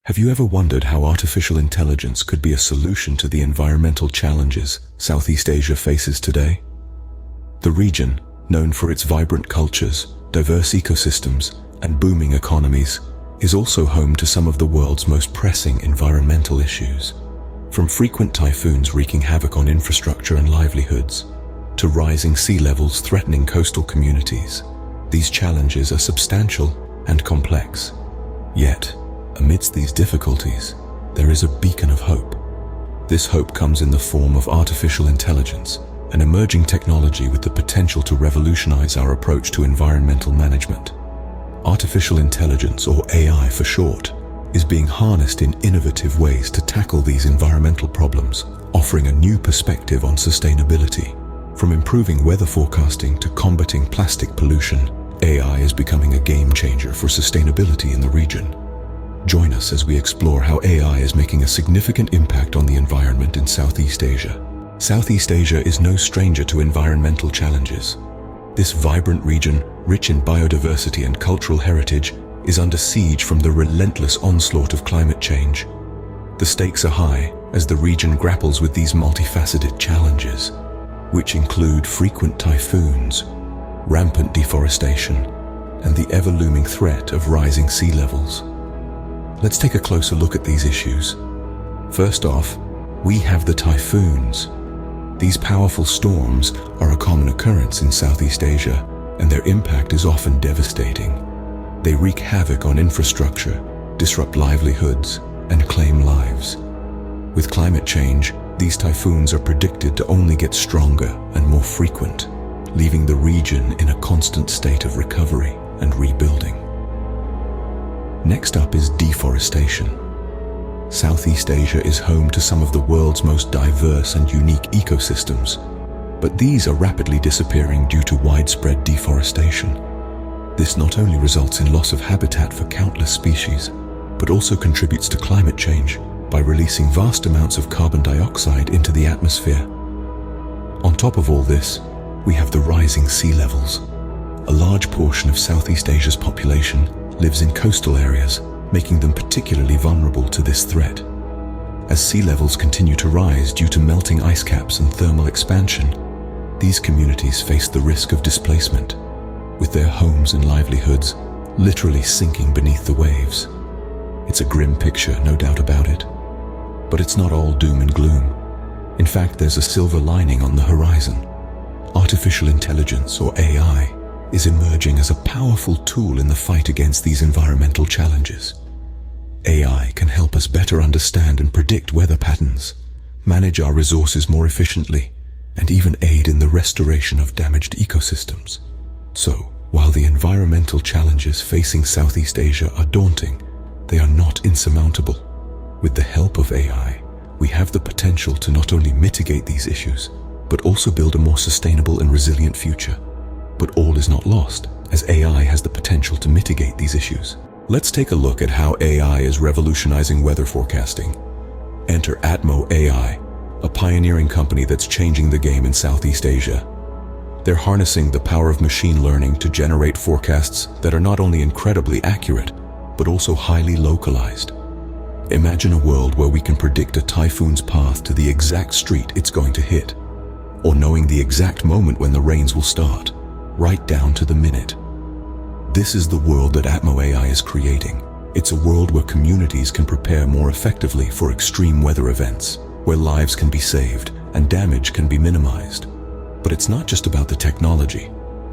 Have you ever wondered how artificial intelligence could be a solution to the environmental challenges Southeast Asia faces today? The region, known for its vibrant cultures, diverse ecosystems, and booming economies, is also home to some of the world's most pressing environmental issues. From frequent typhoons wreaking havoc on infrastructure and livelihoods, to rising sea levels threatening coastal communities, these challenges are substantial and complex. Yet, amidst these difficulties, there is a beacon of hope. This hope comes in the form of artificial intelligence, an emerging technology with the potential to revolutionize our approach to environmental management. Artificial intelligence, or AI for short, is being harnessed in innovative ways to tackle these environmental problems, offering a new perspective on sustainability. From improving weather forecasting to combating plastic pollution, AI is becoming a game changer for sustainability in the region. Join us as we explore how AI is making a significant impact on the environment in Southeast Asia. Southeast Asia is no stranger to environmental challenges. This vibrant region, rich in biodiversity and cultural heritage, is under siege from the relentless onslaught of climate change. The stakes are high as the region grapples with these multifaceted challenges, which include frequent typhoons, rampant deforestation, and the ever-looming threat of rising sea levels. Let's take a closer look at these issues. First off, we have the typhoons. These powerful storms are a common occurrence in Southeast Asia, and their impact is often devastating. They wreak havoc on infrastructure, disrupt livelihoods, and claim lives. With climate change, these typhoons are predicted to only get stronger and more frequent, leaving the region in a constant state of recovery and rebuilding. Next up is deforestation. Southeast Asia is home to some of the world's most diverse and unique ecosystems, but these are rapidly disappearing due to widespread deforestation. This not only results in loss of habitat for countless species, but also contributes to climate change by releasing vast amounts of carbon dioxide into the atmosphere. On top of all this, we have the rising sea levels. A large portion of Southeast Asia's population lives in coastal areas, making them particularly vulnerable to this threat. As sea levels continue to rise due to melting ice caps and thermal expansion, these communities face the risk of displacement, with their homes and livelihoods literally sinking beneath the waves. It's a grim picture, no doubt about it. But it's not all doom and gloom. In fact, there's a silver lining on the horizon. Artificial intelligence, or AI, is emerging as a powerful tool in the fight against these environmental challenges. AI can help us better understand and predict weather patterns, manage our resources more efficiently, and even aid in the restoration of damaged ecosystems. So, while the environmental challenges facing Southeast Asia are daunting, they are not insurmountable. With the help of AI, we have the potential to not only mitigate these issues, but also build a more sustainable and resilient future. But all is not lost, as AI has the potential to mitigate these issues. Let's take a look at how AI is revolutionizing weather forecasting. Enter Atmo AI, a pioneering company that's changing the game in Southeast Asia. They're harnessing the power of machine learning to generate forecasts that are not only incredibly accurate, but also highly localized. Imagine a world where we can predict a typhoon's path to the exact street it's going to hit, or knowing the exact moment when the rains will start, right down to the minute. This is the world that Atmo AI is creating. It's a world where communities can prepare more effectively for extreme weather events, where lives can be saved and damage can be minimized. But it's not just about the technology.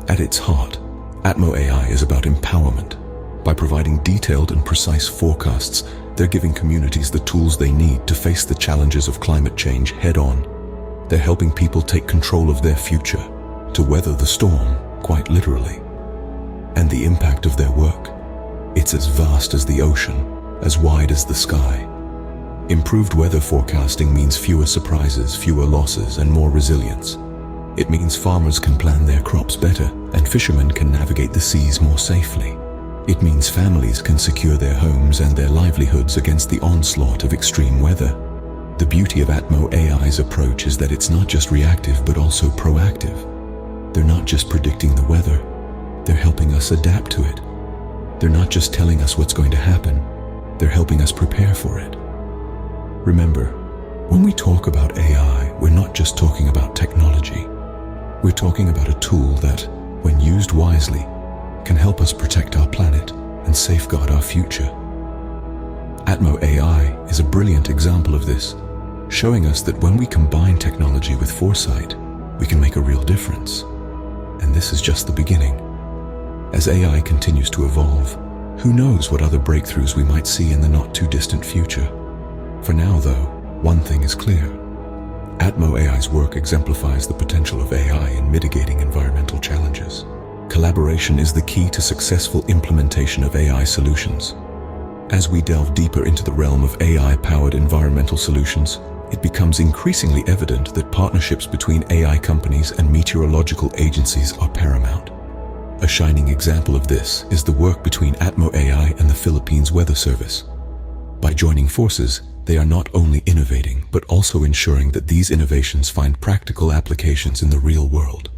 At its heart, Atmo AI is about empowerment. By providing detailed and precise forecasts, they're giving communities the tools they need to face the challenges of climate change head-on. They're helping people take control of their future, to weather the storm, quite literally. And the impact of their work? It's as vast as the ocean, as wide as the sky. Improved weather forecasting means fewer surprises, fewer losses, and more resilience. It means farmers can plan their crops better, and fishermen can navigate the seas more safely. It means families can secure their homes and their livelihoods against the onslaught of extreme weather. The beauty of Atmo AI's approach is that it's not just reactive but also proactive. They're not just predicting the weather, they're helping us adapt to it. They're not just telling us what's going to happen, they're helping us prepare for it. Remember, when we talk about AI, we're not just talking about technology. We're talking about a tool that, when used wisely, can help us protect our planet and safeguard our future. Atmo AI is a brilliant example of this, showing us that when we combine technology with foresight, we can make a real difference. And this is just the beginning. As AI continues to evolve, who knows what other breakthroughs we might see in the not-too-distant future. For now, though, one thing is clear. Atmo AI's work exemplifies the potential of AI in mitigating environmental challenges. Collaboration is the key to successful implementation of AI solutions. As we delve deeper into the realm of AI-powered environmental solutions, it becomes increasingly evident that partnerships between AI companies and meteorological agencies are paramount. A shining example of this is the work between Atmo AI and the Philippines Weather Service. By joining forces, they are not only innovating, but also ensuring that these innovations find practical applications in the real world.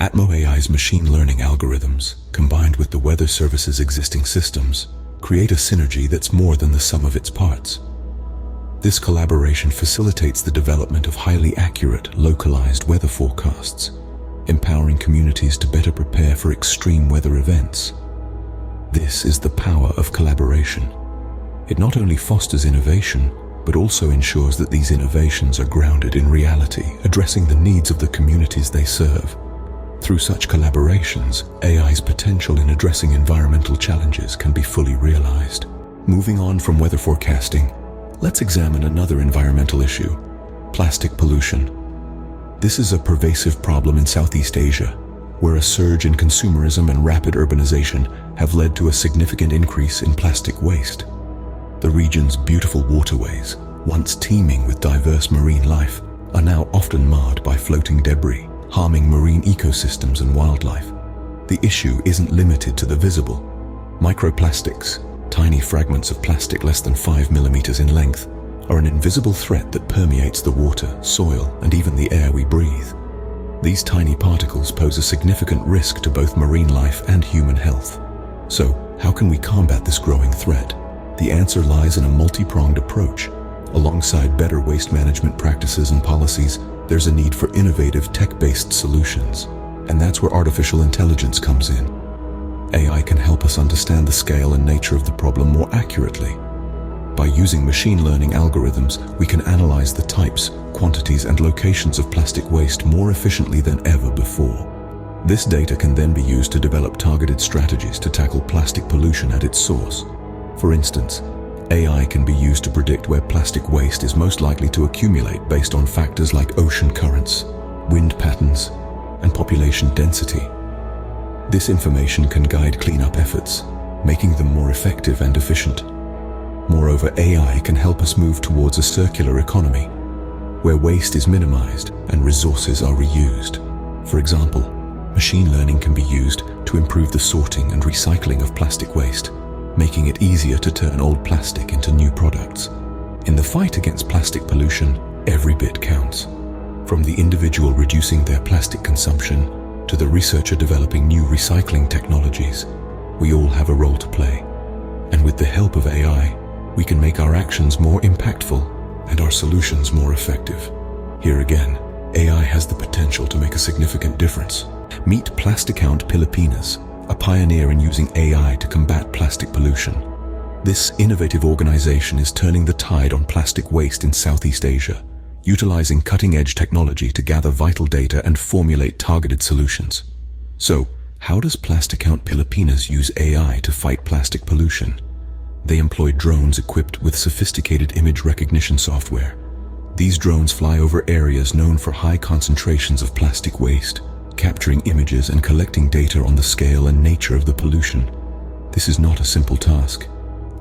Atmo AI's machine learning algorithms, combined with the Weather Service's existing systems, create a synergy that's more than the sum of its parts. This collaboration facilitates the development of highly accurate, localized weather forecasts, empowering communities to better prepare for extreme weather events. This is the power of collaboration. It not only fosters innovation, but also ensures that these innovations are grounded in reality, addressing the needs of the communities they serve. Through such collaborations, AI's potential in addressing environmental challenges can be fully realized. Moving on from weather forecasting, let's examine another environmental issue: plastic pollution. This is a pervasive problem in Southeast Asia, where a surge in consumerism and rapid urbanization have led to a significant increase in plastic waste. The region's beautiful waterways, once teeming with diverse marine life, are now often marred by floating debris, harming marine ecosystems and wildlife. The issue isn't limited to the visible. Microplastics, tiny fragments of plastic less than 5 millimeters in length, are an invisible threat that permeates the water, soil, and even the air we breathe. These tiny particles pose a significant risk to both marine life and human health. So, how can we combat this growing threat? The answer lies in a multi-pronged approach. Alongside better waste management practices and policies, there's a need for innovative tech-based solutions. And that's where artificial intelligence comes in. AI can help us understand the scale and nature of the problem more accurately. By using machine learning algorithms, we can analyze the types, quantities, and locations of plastic waste more efficiently than ever before. This data can then be used to develop targeted strategies to tackle plastic pollution at its source. For instance, AI can be used to predict where plastic waste is most likely to accumulate based on factors like ocean currents, wind patterns, and population density. This information can guide cleanup efforts, making them more effective and efficient. Moreover, AI can help us move towards a circular economy, where waste is minimized and resources are reused. For example, machine learning can be used to improve the sorting and recycling of plastic waste, making it easier to turn old plastic into new products. In the fight against plastic pollution, every bit counts. From the individual reducing their plastic consumption to the researcher developing new recycling technologies, we all have a role to play. And with the help of AI, we can make our actions more impactful and our solutions more effective. Here again, AI has the potential to make a significant difference. Meet Plasticount Pilipinas, a pioneer in using AI to combat plastic pollution. This innovative organization is turning the tide on plastic waste in Southeast Asia, utilizing cutting-edge technology to gather vital data and formulate targeted solutions. So, how does Plasticount Pilipinas use AI to fight plastic pollution? They employ drones equipped with sophisticated image recognition software. These drones fly over areas known for high concentrations of plastic waste, capturing images and collecting data on the scale and nature of the pollution. This is not a simple task.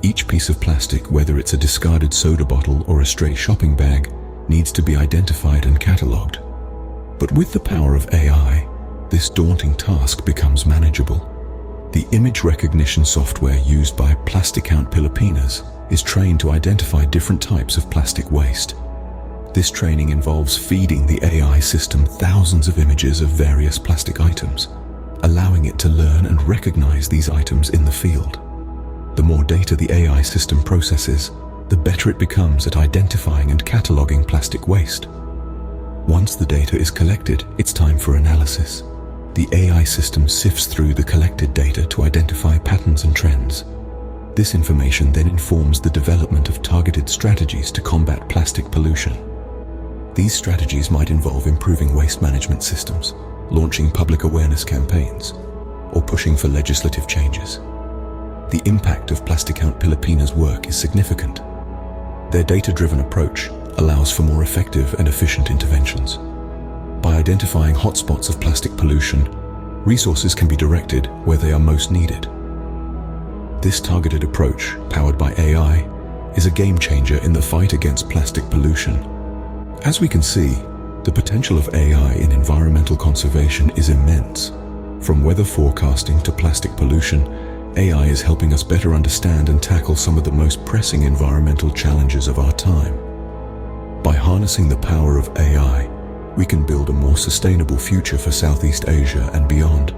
Each piece of plastic, whether it's a discarded soda bottle or a stray shopping bag, needs to be identified and catalogued. But with the power of AI, this daunting task becomes manageable. The image recognition software used by Plasticount Pilipinas is trained to identify different types of plastic waste. This training involves feeding the AI system thousands of images of various plastic items, allowing it to learn and recognize these items in the field. The more data the AI system processes, the better it becomes at identifying and cataloging plastic waste. Once the data is collected, it's time for analysis. The AI system sifts through the collected data to identify patterns and trends. This information then informs the development of targeted strategies to combat plastic pollution. These strategies might involve improving waste management systems, launching public awareness campaigns, or pushing for legislative changes. The impact of Plasticount Pilipinas' work is significant. Their data-driven approach allows for more effective and efficient interventions. By identifying hotspots of plastic pollution, resources can be directed where they are most needed. This targeted approach, powered by AI, is a game changer in the fight against plastic pollution. As we can see, the potential of AI in environmental conservation is immense. From weather forecasting to plastic pollution, AI is helping us better understand and tackle some of the most pressing environmental challenges of our time. By harnessing the power of AI, we can build a more sustainable future for Southeast Asia and beyond.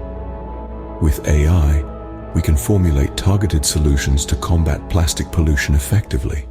With AI, we can formulate targeted solutions to combat plastic pollution effectively.